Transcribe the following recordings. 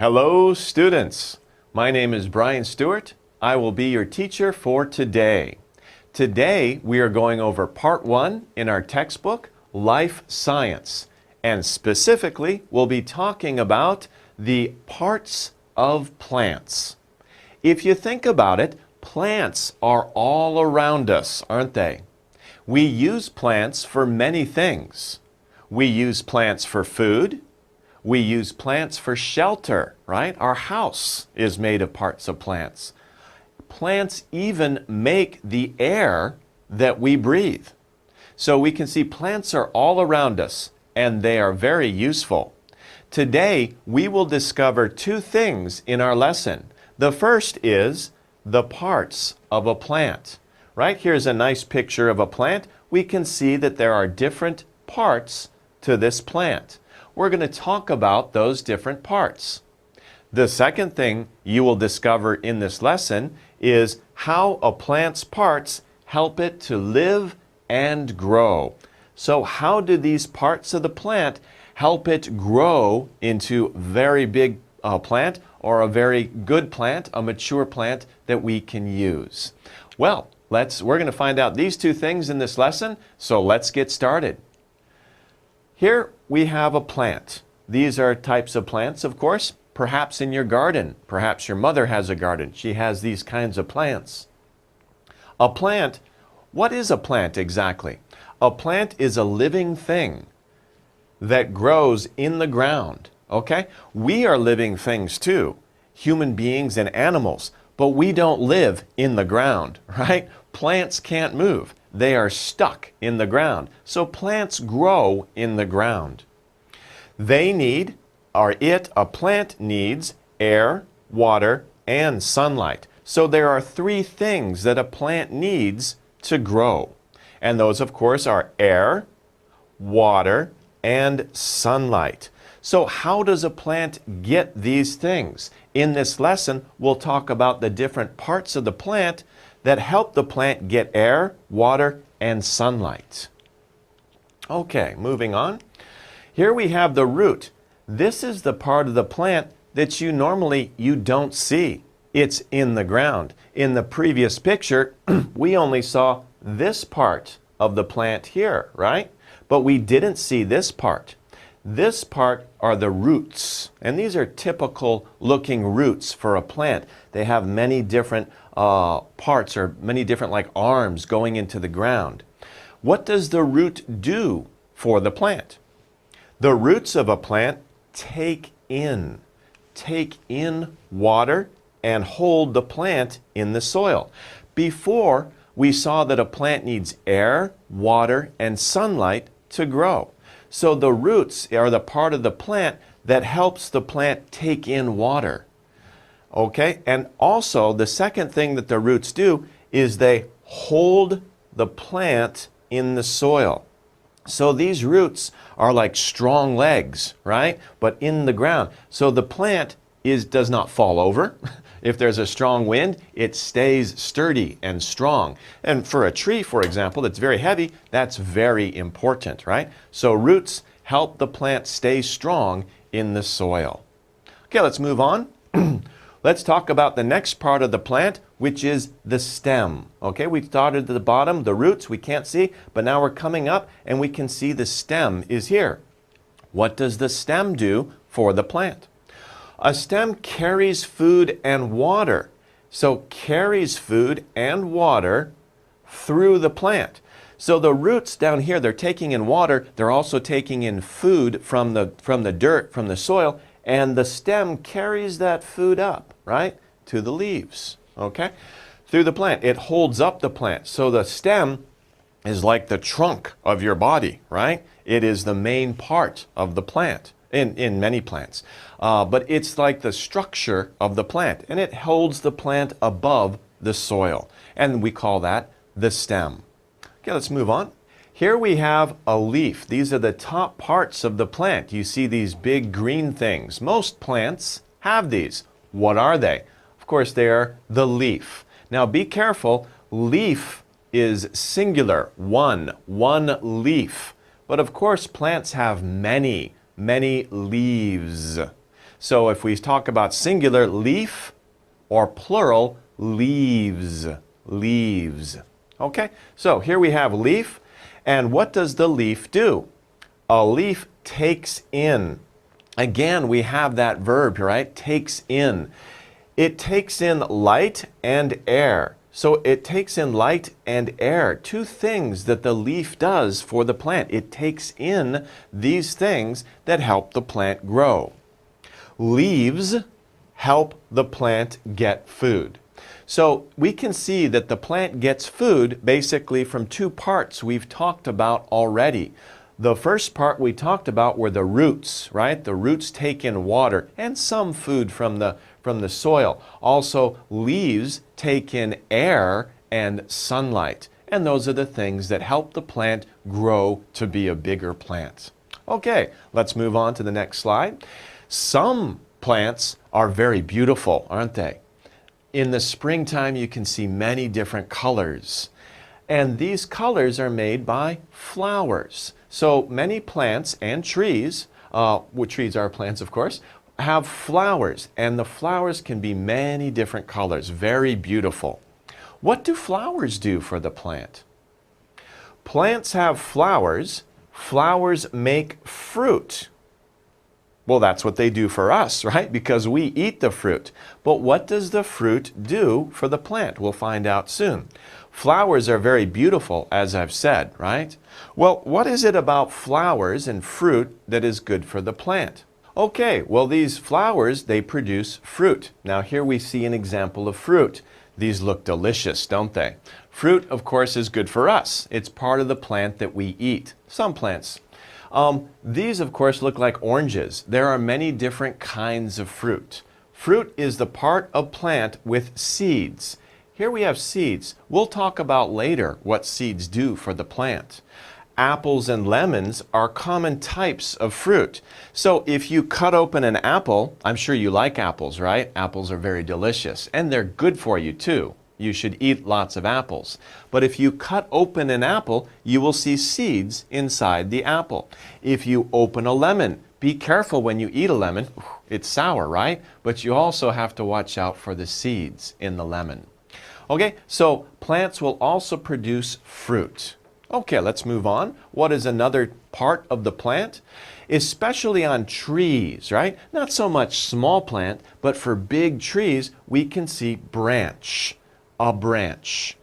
Hello, students. My name is Brian Stewart. I will be your teacher for today. Today, we are going over part 1 in our textbook, Life Science. And specifically, we'll be talking about the parts of plants. If you think about it, plants are all around us, aren't they? We use plants for many things. We use plants for food. We use plants for shelter, right? Our house is made of parts of plants. Plants even make the air that we breathe. So we can see plants are all around us, and they are very useful. Today, we will discover 2 things in our lesson. The first is the parts of a plant. Right? Here's a nice picture of a plant. We can see that there are different parts to this plant. We're going to talk about those different parts. The second thing you will discover in this lesson is how a plant's parts help it to live and grow. So how do these parts of the plant help it grow into a very big plant or a very good plant, a mature plant that we can use? Well, we're going to find out these 2 things in this lesson, so let's get started. Here we have a plant. These are types of plants, of course, perhaps in your garden. Perhaps your mother has a garden. She has these kinds of plants. A plant, what is a plant exactly? A plant is a living thing that grows in the ground, okay? We are living things too, human beings and animals, but we don't live in the ground, right? Plants can't move. They are stuck in the ground. So plants grow in the ground. A plant needs air, water, and sunlight. So there are 3 things that a plant needs to grow. And those, of course, are air, water, and sunlight. So how does a plant get these things? In this lesson, we'll talk about the different parts of the plant that help the plant get air, water, and sunlight. Okay, moving on. Here we have the root. This is the part of the plant that you don't see. It's in the ground. In the previous picture, we only saw this part of the plant here, right? But we didn't see this part. This part are the roots, and these are typical looking roots for a plant. They have many different parts or many different like arms going into the ground. What does the root do for the plant? The roots of a plant take in water and hold the plant in the soil. Before, we saw that a plant needs air, water, and sunlight to grow. So the roots are the part of the plant that helps the plant take in water. Okay, and also the second thing that the roots do is they hold the plant in the soil. So these roots are like strong legs, right? But in the ground. So the plant does not fall over. If there's a strong wind, it stays sturdy and strong. And for a tree, for example, that's very heavy, that's very important, right? So roots help the plant stay strong in the soil. Okay, let's move on. Let's talk about the next part of the plant, which is the stem. Okay, we started at the bottom, the roots we can't see, but now we're coming up and we can see the stem is here. What does the stem do for the plant? A stem carries food and water. So carries food and water through the plant. So the roots down here, they're taking in water, they're also taking in food from the dirt, from the soil, and the stem carries that food up, right, to the leaves, okay, through the plant. It holds up the plant. So the stem is like the trunk of your body, right? It is the main part of the plant, in many plants. But it's like the structure of the plant, and it holds the plant above the soil. And we call that the stem. Okay, let's move on. Here we have a leaf. These are the top parts of the plant. You see these big green things. Most plants have these. What are they? Of course, they are the leaf. Now be careful. Leaf is singular, one leaf. But of course, plants have many leaves. So if we talk about singular, leaf, or plural, leaves. Leaves. Okay, so here we have leaf. And what does the leaf do? A leaf takes in. Again, we have that verb, right? Takes in. It takes in light and air. So it takes in light and air, two things that the leaf does for the plant. It takes in these things that help the plant grow. Leaves help the plant get food. So we can see that the plant gets food basically from two parts we've talked about already. The first part we talked about were the roots, right? The roots take in water and some food from the soil. Also, leaves take in air and sunlight. And those are the things that help the plant grow to be a bigger plant. Okay, let's move on to the next slide. Some plants are very beautiful, aren't they? In the springtime, you can see many different colors. And these colors are made by flowers. So many plants and trees, trees are plants of course, have flowers. And the flowers can be many different colors, very beautiful. What do flowers do for the plant? Plants have flowers. Flowers make fruit. Well, that's what they do for us, right? Because we eat the fruit. But what does the fruit do for the plant? We'll find out soon. Flowers are very beautiful, as I've said, right? Well, what is it about flowers and fruit that is good for the plant? Okay, well, these flowers, they produce fruit. Now, here we see an example of fruit. These look delicious, don't they? Fruit, of course, is good for us. It's part of the plant that we eat. Some plants. These, of course, look like oranges. There are many different kinds of fruit. Fruit is the part of plant with seeds. Here we have seeds. We'll talk about later what seeds do for the plant. Apples and lemons are common types of fruit. So if you cut open an apple, I'm sure you like apples, right? Apples are very delicious and they're good for you too. You should eat lots of apples. But if you cut open an apple, you will see seeds inside the apple. If you open a lemon, be careful when you eat a lemon. It's sour, right? But you also have to watch out for the seeds in the lemon. Okay, so plants will also produce fruit. Okay, let's move on. What is another part of the plant? Especially on trees, right? Not so much small plant, but for big trees, we can see branch. A branch.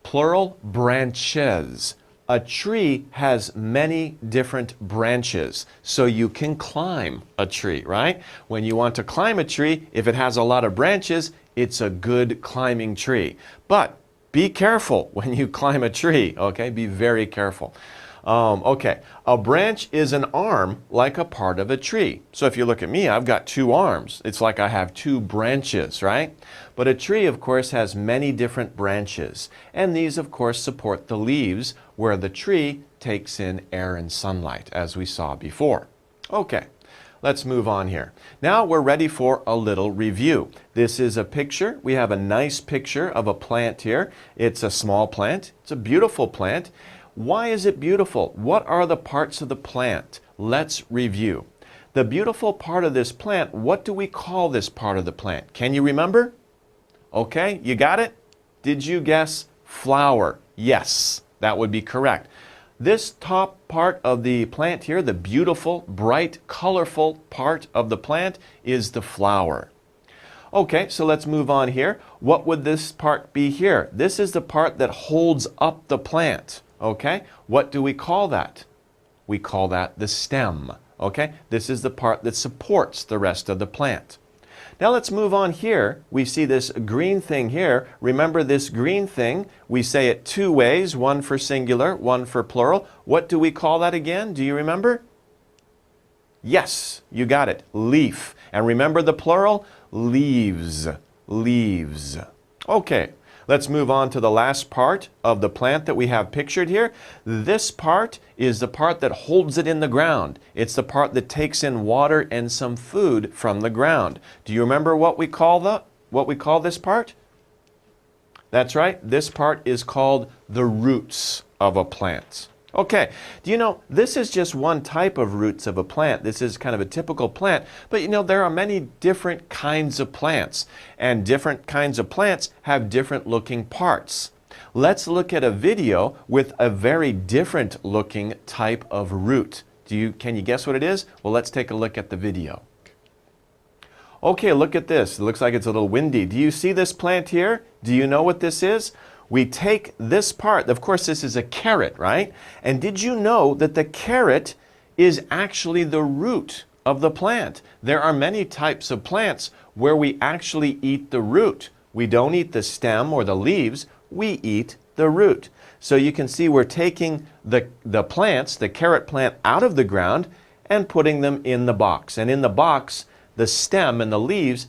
Plural, branches. A tree has many different branches, so you can climb a tree, right? When you want to climb a tree, if it has a lot of branches, it's a good climbing tree. But be careful when you climb a tree, okay? Be very careful. Okay, a branch is an arm like a part of a tree. So if you look at me, I've got two arms. It's like I have two branches, right? But a tree, of course, has many different branches. And these, of course, support the leaves where the tree takes in air and sunlight, as we saw before. Okay, let's move on here. Now we're ready for a little review. This is a picture. We have a nice picture of a plant here. It's a small plant. It's a beautiful plant. Why is it beautiful? What are the parts of the plant? Let's review. The beautiful part of this plant, what do we call this part of the plant? Can you remember? Okay, you got it? Did you guess flower? Yes, that would be correct. This top part of the plant here, the beautiful, bright, colorful part of the plant is the flower. Okay, so let's move on here. What would this part be here? This is the part that holds up the plant. Okay, what do we call that? We call that the stem. Okay, this is the part that supports the rest of the plant. Now let's move on here. We see this green thing here. Remember this green thing, we say it two ways, one for singular, one for plural. What do we call that again? Do you remember? Yes, you got it, leaf. And remember the plural? Leaves, leaves. Okay. Let's move on to the last part of the plant that we have pictured here. This part is the part that holds it in the ground. It's the part that takes in water and some food from the ground. Do you remember what we call this part? That's right. This part is called the roots of a plant. Okay, do you know, this is just one type of roots of a plant. This is kind of a typical plant, but you know, there are many different kinds of plants, and different kinds of plants have different looking parts. Let's look at a video with a very different looking type of root. Can you guess what it is? Well, let's take a look at the video. Okay, look at this. It looks like it's a little windy. Do you see this plant here? Do you know what this is? We take this part, of course this is a carrot, right? And did you know that the carrot is actually the root of the plant? There are many types of plants where we actually eat the root. We don't eat the stem or the leaves, we eat the root. So you can see we're taking the plants, the carrot plant, out of the ground and putting them in the box. And in the box, the stem and the leaves